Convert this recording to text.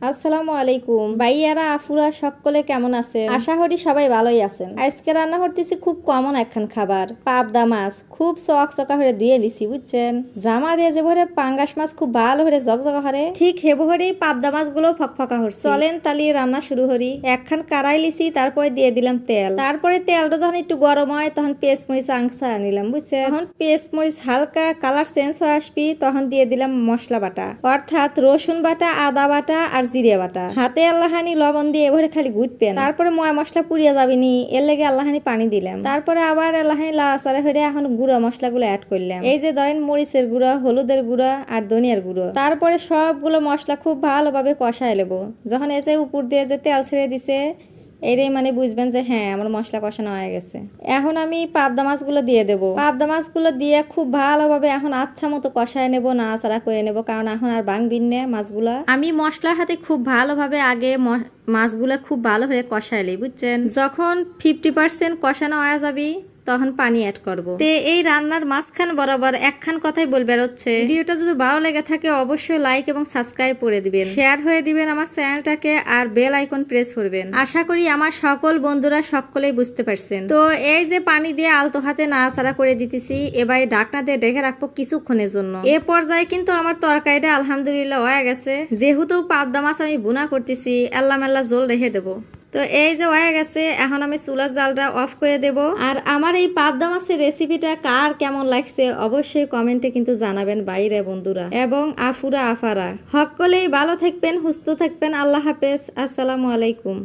আসসালামু আলাইকুম ভাইয়ারা আফুরা সকলে কেমন আছেন? আশা করি সবাই ভালোই আছেন। আজকে রান্না করতেছি খুব কমন একখান খাবার, পাবদা মাছ। খুব চকচকা করে ধুয়ে লিছি বুঝছেন। জামা দিয়ে যে ভরে পাঙ্গাস মাছ খুব ভালো করে জকজকা করে, ঠিক হেবহরেই পাবদা মাছগুলো ফকফকা হচ্ছে। চলেন তালিয়ে রান্না শুরু করি। একখান কারাই লিছি, তারপরে দিয়ে দিলাম তেল। তারপরে তেলটা যখন একটু গরম হয় তখন পেঁয়াজ মরিচ আংসা নিলাম বুঝছেন। তখন পেঁয়াজ মরিচ হালকা কালার চেঞ্জ হয়ে আসবি, তখন দিয়ে দিলাম মশলা বাটা, অর্থাৎ রসুন বাটা, আদা বাটা আর জিরে বাটা। হাতে আল্লাহানি লবণ দিয়ে এবারে খালি গুটবেন। তারপরে ময় মশলা পুড়িয়ে যাবিনি, এর লেগে আল্লাহানি পানি দিলাম। তারপরে আবার আল্লাহানি লাড়াচাড়া হয়ে এখন গুঁড়া মশলাগুলো অ্যাড করলাম। এই যে ধরেন মরিচের গুঁড়া, হলুদের গুঁড়া আর ধনিয়ার গুঁড়ো। তারপরে সবগুলো মশলা খুব ভালোভাবে কষায় নেবো। যখন এই যে উপর দিয়ে যে তেল ছেড়ে দিছে, এটাই মানে বুঝবেন যে হ্যাঁ আমার মশলা কষানো হয়ে গেছে। এখন আমি পাবদা মাছগুলো দিয়ে দেবো। পাবদা মাছগুলো দিয়ে খুব ভালোভাবে এখন আচ্ছা মতো কষায় নেবো, নাড়াচাড়া করে নেবো, কারণ এখন আর ভাঙবিন না মাছগুলো। আমি মশলার হাতে খুব ভালোভাবে আগে মাছগুলো খুব ভালো করে কষাইলি বুঝছেন। যখন 50% কষানো হয়ে যাবি তখন পানি অ্যাড করব। তে এই রান্নার মাঝখান বরাবর একখান কথাই বলবার হচ্ছে, ভিডিওটা যদি ভালো লেগে থাকে অবশ্যই লাইক এবং সাবস্ক্রাইব করে দিবেন, শেয়ার হয়ে দিবেন আমার চ্যানেলটাকে, আর বেল আইকন প্রেস করবেন। আশা করি আমার সকল বন্ধুরা সকলেই বুঝতে পারছেন। তো এই যে পানি দিয়ে আলতো হাতে নাড়াচাড়া করে দিতেছি, এবার ঢাকনা দিয়ে ঢেকে রাখবো কিছুক্ষণের জন্য। এ পর্যায়ে কিন্তু আমার তরকারিটা আলহামদুলিল্লাহ হয়ে গেছে। যেহেতু পাবদা মাছ আমি বুনা করতেছি, আল্লাহ মেল্লা জল রেখে দেবো। তো এই যে হয়ে গেছে, এখন আমি চুলার জালটা অফ করে দেব। আর আমার এই পাবদা মাছের রেসিপিটা কার কেমন লাগছে অবশ্যই কমেন্টে কিন্তু জানাবেন বাইরে বন্ধুরা এবং আফুরা আফারা সকলেই ভালো থাকবেন, সুস্থ থাকবেন। আল্লাহ হাফেজ, আসসালামু আলাইকুম।